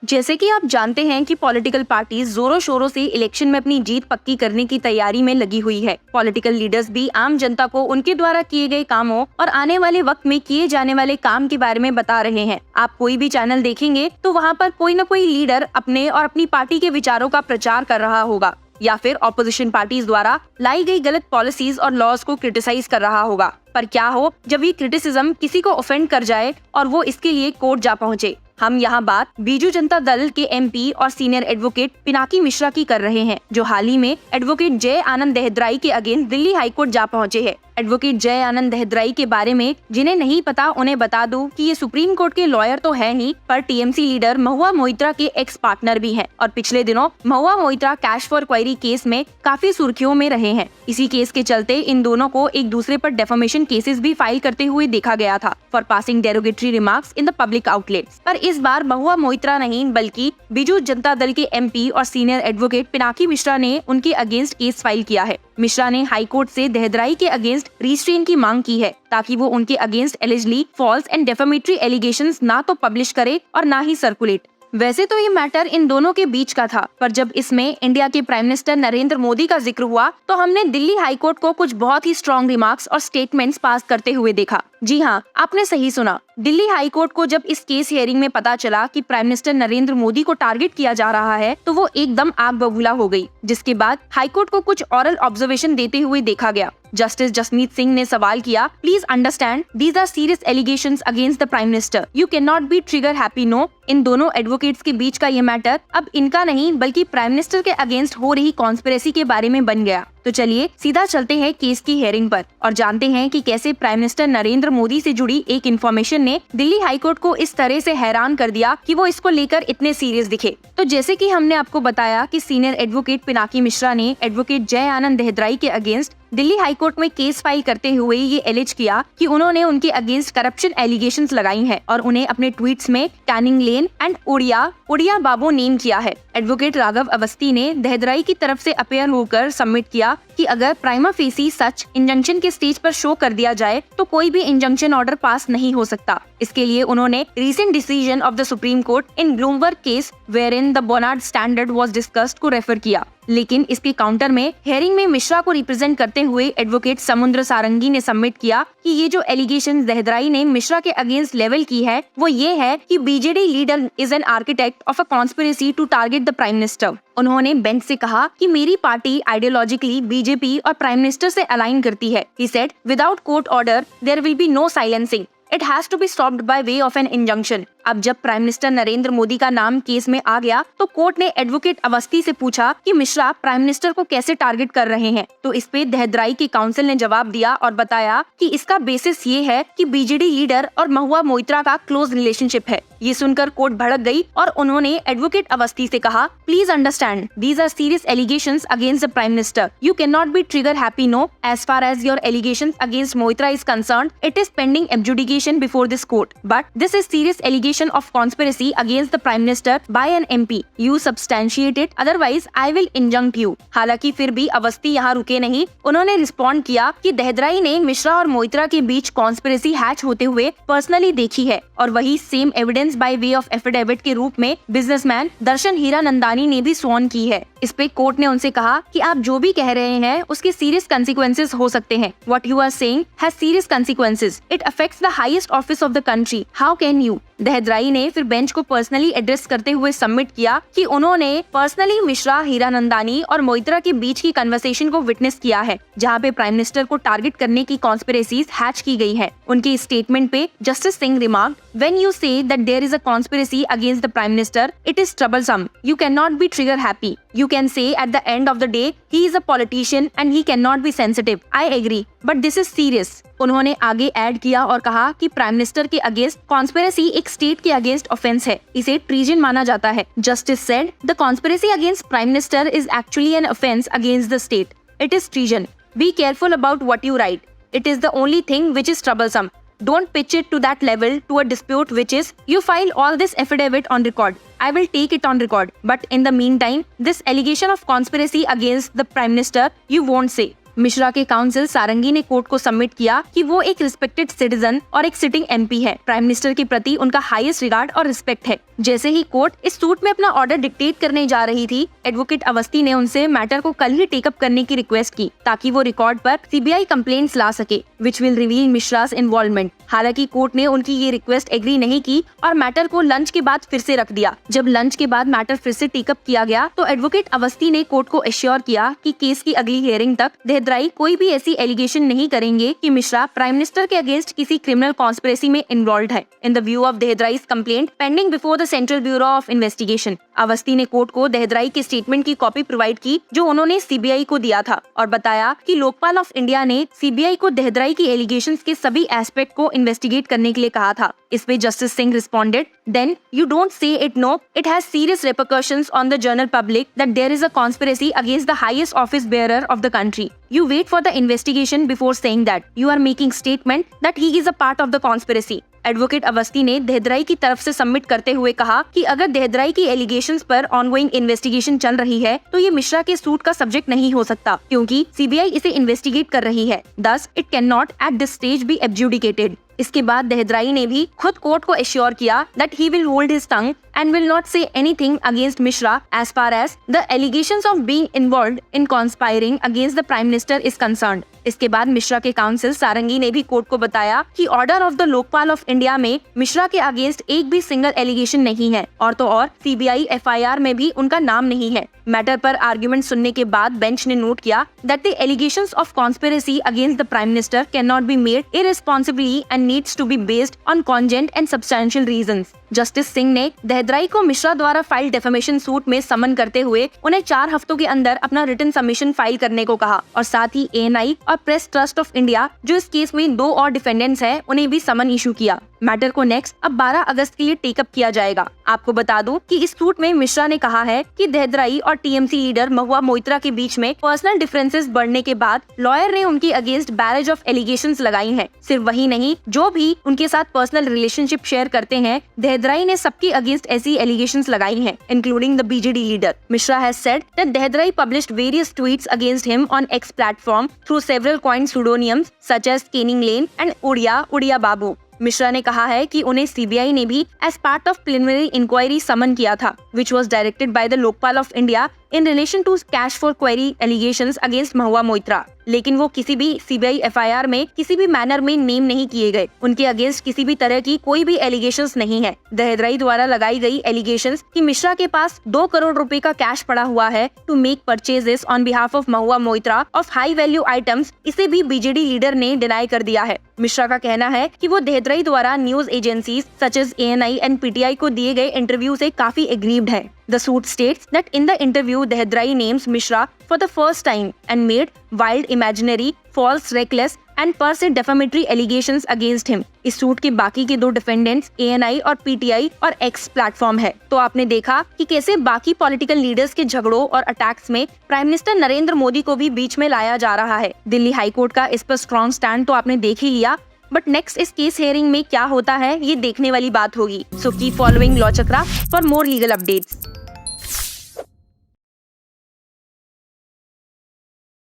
जैसे कि आप जानते हैं कि पॉलिटिकल पार्टीज जोरों शोरों से इलेक्शन में अपनी जीत पक्की करने की तैयारी में लगी हुई है। पॉलिटिकल लीडर्स भी आम जनता को उनके द्वारा किए गए कामों और आने वाले वक्त में किए जाने वाले काम के बारे में बता रहे हैं। आप कोई भी चैनल देखेंगे तो वहाँ पर कोई न कोई लीडर अपने और अपनी पार्टी के विचारों का प्रचार कर रहा होगा या फिर ऑपोजिशन पार्टीज द्वारा लाई गई गलत पॉलिसीज और लॉज को क्रिटिसाइज कर रहा होगा। पर क्या हो जब ये क्रिटिसिज्म किसी को ऑफेंड कर जाए और वो इसके लिए कोर्ट जा पहुंचे। हम यहाँ बात बीजू जनता दल के एमपी और सीनियर एडवोकेट पिनाकी मिश्रा की कर रहे हैं, जो हाल ही में एडवोकेट जय आनंद देहद्राई के अगेंस्ट दिल्ली हाईकोर्ट जा पहुंचे हैं। एडवोकेट जय आनंद देहद्राई के बारे में जिन्हें नहीं पता उन्हें बता दूं कि ये सुप्रीम कोर्ट के लॉयर तो है ही, पर टीएमसी लीडर महुआ मोइत्रा के एक्स पार्टनर भी हैं और पिछले दिनों Mahua Moitra cash for query case में काफी सुर्खियों में रहे हैं। इसी केस के चलते इन दोनों को एक दूसरे पर डेफेमेशन केसेस भी फाइल करते हुए देखा गया था for passing derogatory remarks in the public outlets. पर इस बार महुआ मोइत्रा नहीं बल्कि बीजू जनता दल के एमपी और सीनियर एडवोकेट पिनाकी मिश्रा ने उनके अगेंस्ट केस फाइल किया है। मिश्रा ने हाई कोर्ट से देहद्राई के अगेंस्ट रिस्ट्रेन की मांग की है ताकि वो उनके against allegedly false and defamatory allegations ना तो पब्लिश करे और ना ही सर्कुलेट। वैसे तो ये मैटर इन दोनों के बीच का था, पर जब इसमें इंडिया के प्राइम मिनिस्टर नरेंद्र मोदी का जिक्र हुआ तो हमने दिल्ली हाई कोर्ट को कुछ बहुत ही स्ट्रॉन्ग रिमार्क्स और स्टेटमेंट्स पास करते हुए देखा। जी हाँ, आपने सही सुना। दिल्ली हाई कोर्ट को जब इस केस हियरिंग में पता चला कि प्राइम मिनिस्टर नरेंद्र मोदी को टारगेट किया जा रहा है तो वो एकदम आग बबूला हो गई, जिसके बाद हाई कोर्ट को कुछ ऑरल ऑब्जर्वेशन देते हुए देखा गया। जस्टिस जसमीत सिंह ने सवाल किया, please understand these are serious allegations against the prime minister, you can not be trigger happy no. इन दोनों एडवोकेट्स के बीच का ये मैटर अब इनका नहीं बल्कि प्राइम मिनिस्टर के अगेंस्ट हो रही कॉन्स्पिरेसी के बारे में बन गया। तो चलिए सीधा चलते हैं केस की हियरिंग पर और जानते हैं कि कैसे प्राइम मिनिस्टर नरेंद्र मोदी से जुड़ी एक इन्फॉर्मेशन ने दिल्ली हाईकोर्ट को इस तरह से हैरान कर दिया कि वो इसको लेकर इतने सीरियस दिखे। तो जैसे कि हमने आपको बताया कि सीनियर एडवोकेट पिनाकी मिश्रा ने एडवोकेट जय आनंद देहद्राई के अगेंस्ट दिल्ली हाईकोर्ट में केस फाइल करते हुए ये एलिज किया कि उन्होंने उनके अगेंस्ट करप्शन एलिगेशंस लगाई हैं और उन्हें अपने ट्वीट्स में Canning Lane and Odia babu name किया है। एडवोकेट राघव अवस्थी ने देहद्राई की तरफ से अपेयर होकर सबमिट किया कि अगर प्राइमा फेसी सच इंजंक्शन के स्टेज पर शो कर दिया जाए तो कोई भी इंजंक्शन ऑर्डर पास नहीं हो सकता। इसके लिए उन्होंने recent decision of the Supreme Court in Bloomberg case wherein the Bonnard standard was discussed को रेफर किया। लेकिन इसके काउंटर में हियरिंग में मिश्रा को रिप्रेजेंट करते हुए एडवोकेट समुद्र सारंगी ने सबमिट किया कि ये जो एलिगेशन देहद्राई ने मिश्रा के अगेंस्ट लेवल की है वो ये है कि BJD leader is an architect of a conspiracy to target the prime minister. उन्होंने बेंच से कहा कि मेरी पार्टी आइडियोलॉजिकली बीजेपी और प्राइम मिनिस्टर से अलाइन करती है। He said, without court order, there will be no silencing. It has to be stopped by way of an injunction. अब जब प्राइम मिनिस्टर नरेंद्र मोदी का नाम केस में आ गया तो कोर्ट ने एडवोकेट अवस्थी से पूछा कि मिश्रा प्राइम मिनिस्टर को कैसे टारगेट कर रहे हैं। तो इस पे देहद्राई के काउंसिल ने जवाब दिया और बताया कि इसका बेसिस ये है कि बीजेडी लीडर और महुआ मोइत्रा का क्लोज रिलेशनशिप है। ये सुनकर कोर्ट भड़क गई और उन्होंने एडवोकेट अवस्थी से कहा, please understand these are serious allegations against the prime minister, you can not be trigger happy no. As far as your allegations against Moitra is concerned, it is pending adjudication before this court, but this is serious allegation of conspiracy against the prime minister by an MP. You substantiate it, otherwise I will injunct you. हालांकि फिर भी अवस्थी यहाँ रुके नहीं, उन्होंने respond किया कि देहद्राई ने मिश्रा और मोइत्रा के बीच कॉन्स्पिरेसी हैच होते हुए पर्सनली देखी है और वही same evidence by way of affidavit के रूप में बिजनेसमैन दर्शन हीरानंदानी ने भी स्वॉन की है। इस पे कोर्ट ने उनसे कहा कि आप जो भी कह रहे हैं उसके सीरियस कंसिक्वेंसेस हो सकते हैं। What you are saying has serious consequences. It affects the highest office of the country. How can you? देहद्राई ने फिर बेंच को पर्सनली एड्रेस करते हुए सबमिट किया कि उन्होंने पर्सनली मिश्रा, हीरानंदानी और मोइत्रा के बीच की कन्वर्सेशन को विटनेस किया है जहां पे प्राइम मिनिस्टर को टारगेट करने की कॉन्स्पिरेसीज हैच की गई है। उनके स्टेटमेंट पे justice Singh remarked, when you say that there is a conspiracy against the prime minister, it is troublesome, you can not be trigger happy, you can say at the end of the day he is a politician and he cannot be sensitive. I agree, but this is serious. उन्होंने आगे add किया और कहा कि prime minister के against conspiracy एक state के against offence है, इसे ट्रीजन माना जाता है। Justice said the conspiracy against prime minister is actually an offence against the state, it is treason, be careful about what you right, it is the only thing which is troublesome. Don't pitch it to that level to a dispute which is, you file all this affidavit on record. I will take it on record. But in the meantime, this allegation of conspiracy against the Prime Minister, you won't say. Mishra के council सारंगी ने court को submit किया कि वो एक respected citizen और एक sitting MP है। प्राइम मिनिस्टर के प्रति उनका हाईएस्ट रिगार्ड और रिस्पेक्ट है। जैसे ही कोर्ट इस सूट में अपना ऑर्डर डिक्टेट करने जा रही थी, एडवोकेट अवस्थी ने उनसे मैटर को कल ही टेकअप करने की रिक्वेस्ट की ताकि वो रिकॉर्ड पर सीबीआई कंप्लेंट्स ला सके विच विल रिवील मिश्रा's इन्वॉल्वमेंट। हालांकि कोर्ट ने उनकी ये रिक्वेस्ट एग्री नहीं की और मैटर को लंच के बाद फिर से रख दिया। जब लंच के बाद मैटर फिर से टेकअप किया गया तो एडवोकेट अवस्थी ने कोर्ट को एश्योर किया कि केस की अगली हियरिंग तक देहदराई कोई भी ऐसी एलिगेशन नहीं करेंगे कि मिश्रा प्राइम मिनिस्टर के अगेंस्ट किसी क्रिमिनल कॉन्स्पिरेसी में इन्वॉल्व है in the view of Dehadrai's complaint pending before the Central Bureau of Investigation. Awasthi ने कोर्ट को देहदराई के स्टेटमेंट की कॉपी प्रोवाइड की जो उन्होंने सीबीआई को दिया था और बताया कि लोकपाल ऑफ इंडिया ने सीबीआई को देहदराई की एलिगेशंस के सभी एस्पेक्ट को इन्वेस्टिगेट करने के लिए कहा था। इस पे justice Singh responded, then you don't say it no, it has serious repercussions on the general public that there is a conspiracy against the highest office bearer of the country. You wait for the investigation before saying that. You are making statement that he is a part of the conspiracy. Advocate Awasthi ने देहदराई की तरफ से submit करते हुए कहा कि अगर देहदराई की एलिगेशंस पर ऑनगोइंग इन्वेस्टिगेशन चल रही है तो ये मिश्रा के सूट का सब्जेक्ट नहीं हो सकता क्योंकि सीबीआई इसे इन्वेस्टिगेट कर रही है। Thus, it cannot at this stage be adjudicated. इसके बाद देहदराई ने भी खुद कोर्ट को एश्योर किया that he will hold his tongue and will not say anything against Mishra as far as the allegations of being involved in conspiring against the Prime Minister is concerned. इसके बाद मिश्रा के council सारंगी ने भी court को बताया कि order of the Lokpal of India में मिश्रा के अगेंस्ट एक भी सिंगल एलिगेशन नहीं है और तो और सीबीआई एफआईआर में भी उनका नाम नहीं है। मैटर पर आर्गुमेंट सुनने के बाद बेंच ने नोट किया that the allegations of conspiracy against the Prime Minister cannot be made irresponsibly and needs to be based on cogent and substantial reasons. Justice Singh ने देहदराई को मिश्रा द्वारा फाइल डेफेमेशन सूट में समन करते हुए उन्हें 4 हफ्तों के अंदर अपना रिटन सबमिशन फाइल करने को कहा और साथ ही एएनआई और प्रेस ट्रस्ट ऑफ इंडिया जो इस केस में 2 और डिफेंडेंट्स हैं उन्हें भी समन इशू किया। मैटर को नेक्स्ट अब 12 अगस्त के लिए टेकअप किया जाएगा। आपको बता दूं कि इस सूट में मिश्रा ने कहा है कि देहदराई और टीएमसी लीडर महुआ मोइत्रा के बीच में पर्सनल डिफरेंसेस बढ़ने के बाद लॉयर ने उनके अगेंस्ट बैरेज ऑफ एलिगेशंस लगाई हैं। सिर्फ वही नहीं, जो भी उनके साथ पर्सनल रिलेशनशिप शेयर करते हैं देहदराई ने सबके अगेंस्ट ऐसी एलिगेशंस लगाई हैं, including the BJD leader. Mishra has said that Dehadrai published various tweets against him on X platform through several coined pseudonyms such as Kenning Lane and Odia Babu. Mishra ने कहा है कि उन्हें सीबीआई ने भी as part of preliminary inquiry summon किया था which was directed by the Lokpal of India in relation to cash for query allegations against Mahua Moitra, लेकिन वो किसी भी सीबीआई एफआईआर में किसी भी मैनर में नेम नहीं किए गए। उनके अगेंस्ट किसी भी तरह की कोई भी एलिगेशंस नहीं है। देहदराई द्वारा लगाई गई एलिगेशंस कि मिश्रा के पास 2 करोड़ रुपए का कैश पड़ा हुआ है to make purchases on behalf of Mahua Moitra of high value items, इसे भी बीजेडी लीडर ने डिनाई कर दिया है। मिश्रा का कहना है कि वो देहदराई द्वारा news agencies such as ANI and PTI को दिए गए इंटरव्यू से काफी एग्रीव्ड है। The suit states that in the interview, Dehdrai names Mishra for the first time and made wild, imaginary, false, reckless and per se defamatory allegations against him. इस suit के बाकी के 2 डिफेंडेंट्स एएनआई और PTI और x platform है। तो आपने देखा कि कैसे बाकी पॉलिटिकल लीडर्स के झगड़ों और अटैक्स में प्राइम मिनिस्टर नरेंद्र मोदी को भी बीच में लाया जा रहा है। दिल्ली हाई कोर्ट का इस पर स्ट्रॉन्ग स्टैंड तो आपने देख ही लिया, बट नेक्स्ट इस केस हियरिंग में क्या होता है ये देखने वाली बात होगी। So keep following law chakra for more legal updates.